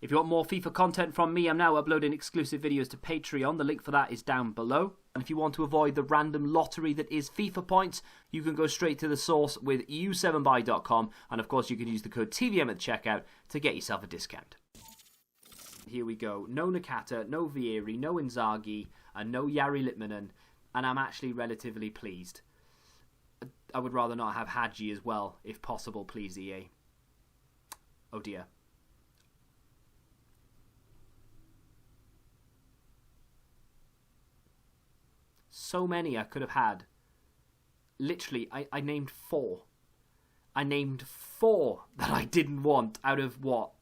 If you want more FIFA content from me, I'm now uploading exclusive videos to Patreon. The link for that is down below. And if you want to avoid the random lottery that is FIFA points, you can go straight to the source with u7buy.com. And of course, you can use the code TVM at checkout to get yourself a discount. Here we go. No Nakata, no Vieri, no Inzaghi, and no Jari Litmanen. And I'm actually relatively pleased. I would rather not have Hadji as well, if possible, please, EA. Oh dear. So many I could have had. Literally, I named 4. I named 4 that I didn't want out of, what,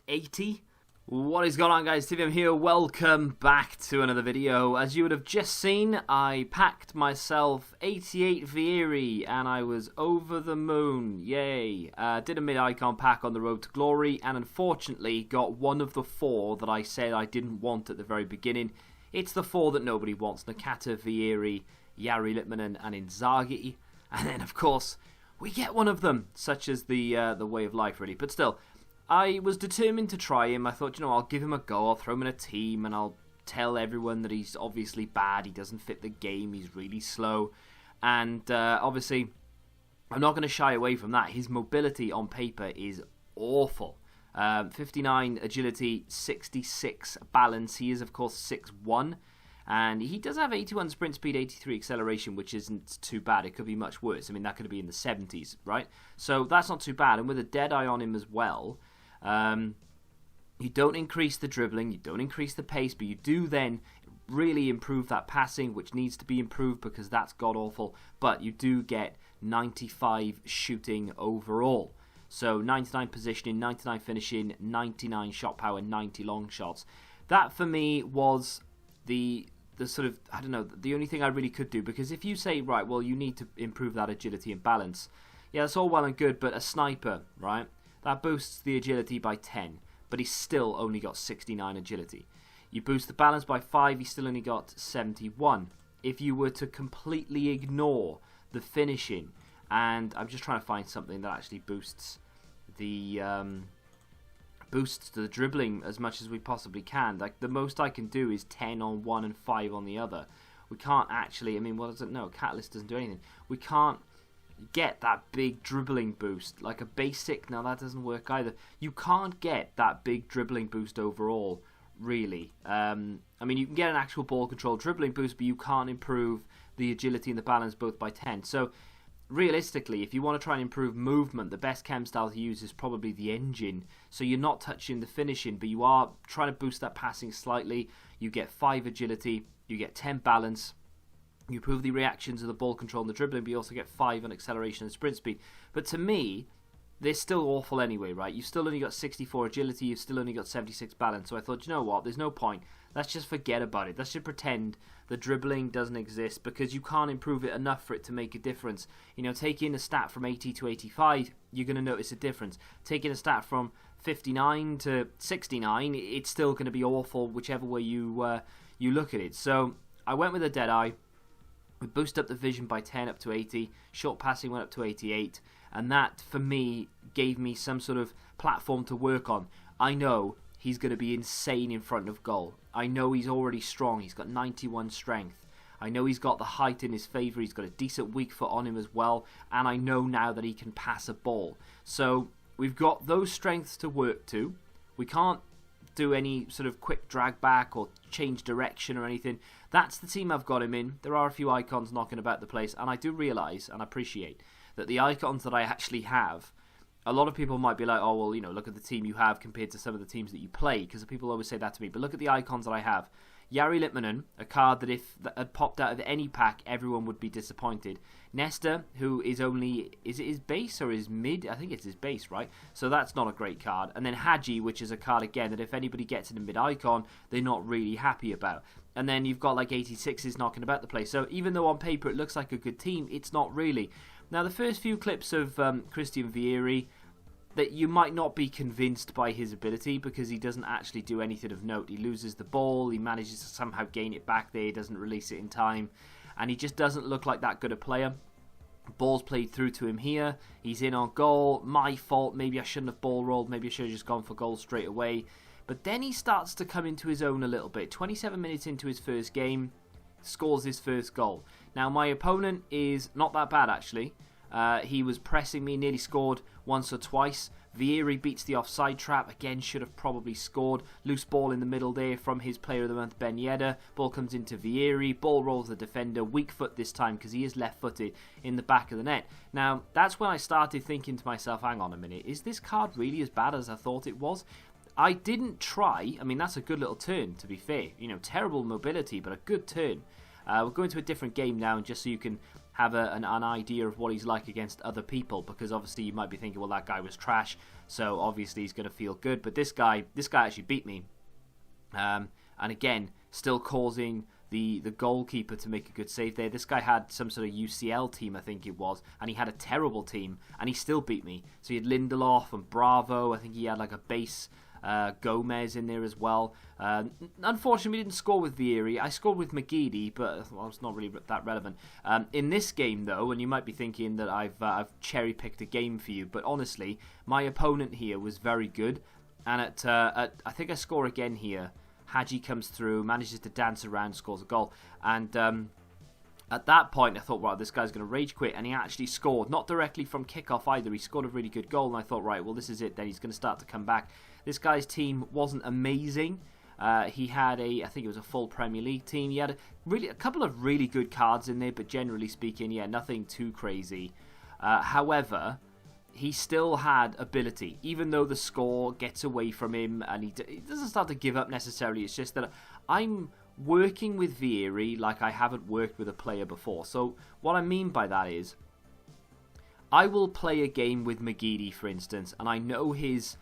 80? What is going on, guys? TVM here. Welcome back to another video. As you would have just seen, I packed myself 88 Vieri and I was over the moon. Yay. Did a mid-icon pack on the road to glory and unfortunately got one of the 4 that I said I didn't want at the very beginning. It's the 4 that nobody wants: Nakata, Vieri, Jari Litmanen and Inzaghi. And then, of course, we get one of them, such as the way of life, really. But still, I was determined to try him. I thought, you know, I'll give him a go. I'll throw him in a team and I'll tell everyone that he's obviously bad. He doesn't fit the game. He's really slow. And obviously, I'm not going to shy away from that. His mobility on paper is awful. 59 agility, 66 balance. He is, of course, 6'1", and he does have 81 sprint speed, 83 acceleration, which isn't too bad. It could be much worse. I mean, that could be in the 70s, right? So that's not too bad. And with a dead eye on him as well, you don't increase the dribbling, you don't increase the pace, but you do then really improve that passing, which needs to be improved because that's god-awful. But you do get 95 shooting overall. So 99 positioning, 99 finishing, 99 shot power, 90 long shots. That for me was the sort of, I don't know, the only thing I really could do. Because if you say, right, well, you need to improve that agility and balance. Yeah, that's all well and good, but a sniper, right, that boosts the agility by 10. But he's still only got 69 agility. You boost the balance by 5, he's still only got 71. If you were to completely ignore the finishing, and I'm just trying to find something that actually boosts the dribbling as much as we possibly can. Like, the most I can do is 10 on one and 5 on the other. We can't actually, I mean, what does it? No, Catalyst doesn't do anything. We can't get that big dribbling boost. Like a basic, now that doesn't work either. You can't get that big dribbling boost overall, really. I mean, you can get an actual ball control dribbling boost, but you can't improve the agility and the balance both by 10. So realistically, if you want to try and improve movement, the best chem style to use is probably the engine. So you're not touching the finishing, but you are trying to boost that passing slightly. You get 5 agility, you get 10 balance, you improve the reactions of the ball control and the dribbling, but you also get 5 on acceleration and sprint speed. But to me, they're still awful anyway, right? You've still only got 64 agility, you've still only got 76 balance. So I thought, you know what, there's no point. Let's just forget about it. Let's just pretend the dribbling doesn't exist because you can't improve it enough for it to make a difference. You know, taking a stat from 80 to 85, you're going to notice a difference. Taking a stat from 59 to 69, it's still going to be awful whichever way you look at it. So I went with a Deadeye. We boosted up the vision by 10 up to 80. Short passing went up to 88. And that, for me, gave me some sort of platform to work on. I know he's going to be insane in front of goal. I know he's already strong. He's got 91 strength. I know he's got the height in his favour. He's got a decent weak foot on him as well. And I know now that he can pass a ball. So we've got those strengths to work to. We can't do any sort of quick drag back or change direction or anything. That's the team I've got him in. There are a few icons knocking about the place. And I do realise and appreciate that the icons that I actually have, a lot of people might be like, oh, well, you know, look at the team you have compared to some of the teams that you play, because people always say that to me. But look at the icons that I have. Jari Litmanen, a card that if that had popped out of any pack, everyone would be disappointed. Nesta, who is only, is it his base or his mid? I think it's his base, right? So that's not a great card. And then Hadji, which is a card, again, that if anybody gets in a mid-icon, they're not really happy about. And then you've got like 86s knocking about the place. So even though on paper it looks like a good team, it's not really. Now, the first few clips of Christian Vieri, that you might not be convinced by his ability because he doesn't actually do anything of note. He loses the ball, he manages to somehow gain it back there, he doesn't release it in time, and he just doesn't look like that good a player. Ball's played through to him here. He's in on goal. My fault. Maybe I shouldn't have ball rolled. Maybe I should have just gone for goal straight away. But then he starts to come into his own a little bit. 27 minutes into his first game, scores his first goal. Now, my opponent is not that bad, actually. He was pressing me, nearly scored once or twice. Vieri beats the offside trap. Again, should have probably scored. Loose ball in the middle there from his player of the month, Ben Yedder. Ball comes into Vieri. Ball rolls the defender. Weak foot this time because he is left-footed in the back of the net. Now, that's when I started thinking to myself, hang on a minute, is this card really as bad as I thought it was? I didn't try. I mean, that's a good little turn, to be fair. You know, terrible mobility, but a good turn. We'll go into a different game now, just so you can have an idea of what he's like against other people, because obviously you might be thinking, well, that guy was trash, so obviously he's going to feel good. But this guy actually beat me. And again, still causing the goalkeeper to make a good save there. This guy had some sort of UCL team, I think it was, and he had a terrible team, and he still beat me. So he had Lindelof and Bravo. I think he had like a base Gomez in there as well. Unfortunately, we didn't score with Vieri. I scored with McGeady, but it's not really that relevant. In this game, though, and you might be thinking that I've cherry-picked a game for you, but honestly, my opponent here was very good. And at I think I score again here. Hadji comes through, manages to dance around, scores a goal. And at that point, I thought, right, this guy's going to rage quit. And he actually scored, not directly from kickoff either. He scored a really good goal, and I thought, right, well, this is it. Then he's going to start to come back. This guy's team wasn't amazing. He had I think it was a full Premier League team. He had a couple of really good cards in there, but generally speaking, yeah, nothing too crazy. However, he still had ability, even though the score gets away from him, and he doesn't start to give up necessarily. It's just that I'm working with Vieri like I haven't worked with a player before. So what I mean by that is, I will play a game with McGeady, for instance, and I know his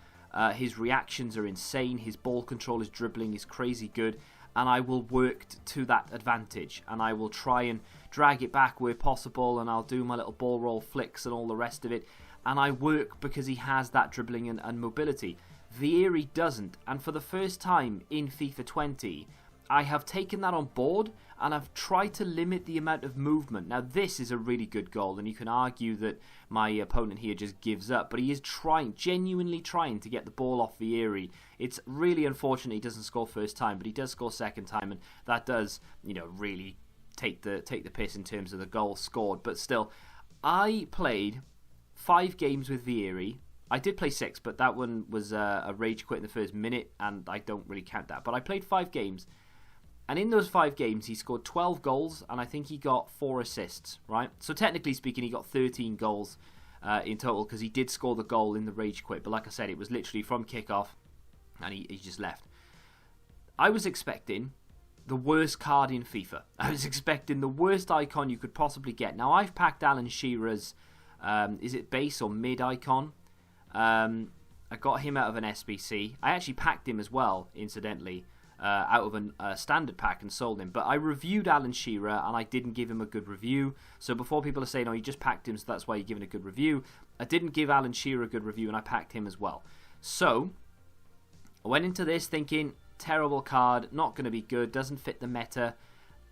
reactions are insane. His ball control, his dribbling is crazy good, and I will work to that advantage, and I will try and drag it back where possible, and I'll do my little ball roll flicks and all the rest of it, and I work because he has that dribbling and mobility. Vieri doesn't, and for the first time in FIFA 20, I have taken that on board, and I've tried to limit the amount of movement. Now, this is a really good goal, and you can argue that my opponent here just gives up, but he is trying, genuinely trying to get the ball off Vieri. It's really unfortunate he doesn't score first time, but he does score second time, and that does, really take the piss in terms of the goal scored. But still, I played 5 games with Vieri. I did play 6, but that one was a rage quit in the first minute, and I don't really count that. But I played 5 games. And in those 5 games, he scored 12 goals, and I think he got 4 assists, right? So technically speaking, he got 13 goals in total, because he did score the goal in the rage quit. But like I said, it was literally from kickoff, and he just left. I was expecting the worst card in FIFA. I was expecting the worst icon you could possibly get. Now, I've packed Alan Shearer's, is it base or mid icon? I got him out of an SBC. I actually packed him as well, incidentally. Out of a standard pack and sold him. But I reviewed Alan Shearer, and I didn't give him a good review. So before people are saying, oh, you just packed him, so that's why you're giving a good review, I didn't give Alan Shearer a good review, and I packed him as well. So I went into this thinking, terrible card, not going to be good, doesn't fit the meta.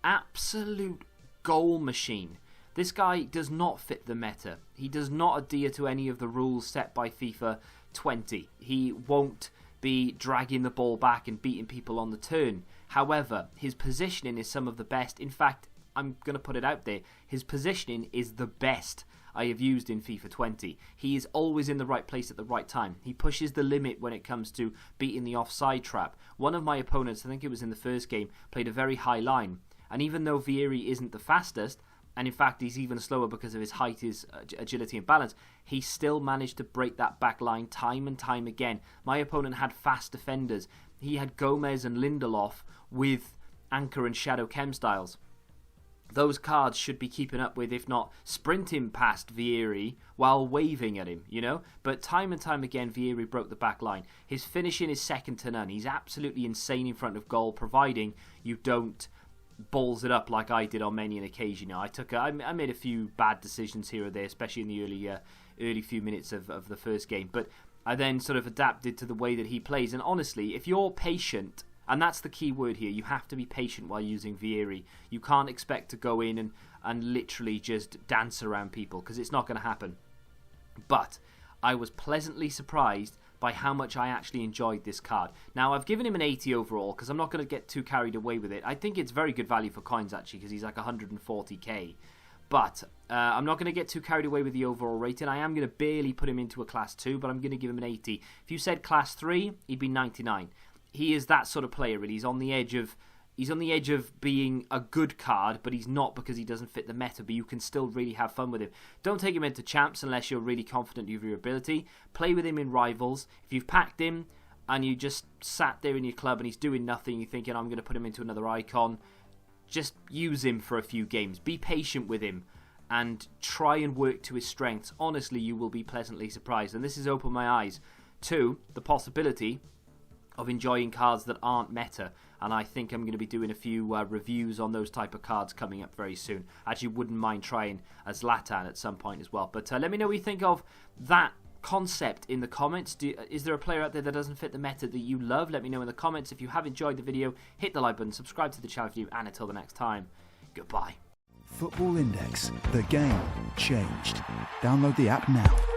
Absolute goal machine. This guy does not fit the meta. He does not adhere to any of the rules set by FIFA 20. He won't be dragging the ball back and beating people on the turn. However, his positioning is some of the best. In fact, I'm going to put it out there. His positioning is the best I have used in FIFA 20. He is always in the right place at the right time. He pushes the limit when it comes to beating the offside trap. One of my opponents, I think it was in the first game, played a very high line. And even though Vieri isn't the fastest, and in fact he's even slower because of his height, his agility and balance, he still managed to break that back line time and time again. My opponent had fast defenders. He had Gomez and Lindelof with Anchor and Shadow Chem styles. Those cards should be keeping up with, if not sprinting past Vieri while waving at him, But time and time again, Vieri broke the back line. His finishing is second to none. He's absolutely insane in front of goal, providing you don't balls it up like I did on many an occasion. I made a few bad decisions here or there, especially in the early few minutes of the first game, but I then sort of adapted to the way that he plays. And honestly, if you're patient And that's the key word here. You have to be patient while using Vieri. You can't expect to go in and literally just dance around people, because it's not going to happen. But I was pleasantly surprised by how much I actually enjoyed this card. Now, I've given him an 80 overall, because I'm not going to get too carried away with it. I think it's very good value for coins, actually, because he's like 140k. But I'm not going to get too carried away with the overall rating. I am going to barely put him into a class 2, but I'm going to give him an 80. If you said class 3, he'd be 99. He is that sort of player, really. He's on the edge of being a good card, but he's not, because he doesn't fit the meta, but you can still really have fun with him. Don't take him into champs unless you're really confident of your ability. Play with him in rivals. If you've packed him and you just sat there in your club and he's doing nothing, you're thinking, I'm going to put him into another icon, just use him for a few games. Be patient with him and try and work to his strengths. Honestly, you will be pleasantly surprised. And this has opened my eyes to the possibility of enjoying cards that aren't meta. And I think I'm going to be doing a few reviews on those type of cards coming up very soon. Actually, wouldn't mind trying as Zlatan at some point as well. But let me know what you think of that concept in the comments. Is there a player out there that doesn't fit the meta that you love? Let me know in the comments. If you have enjoyed the video, hit the like button, subscribe to the channel if you, and until the next time, goodbye. Football Index. The game changed. Download the app now.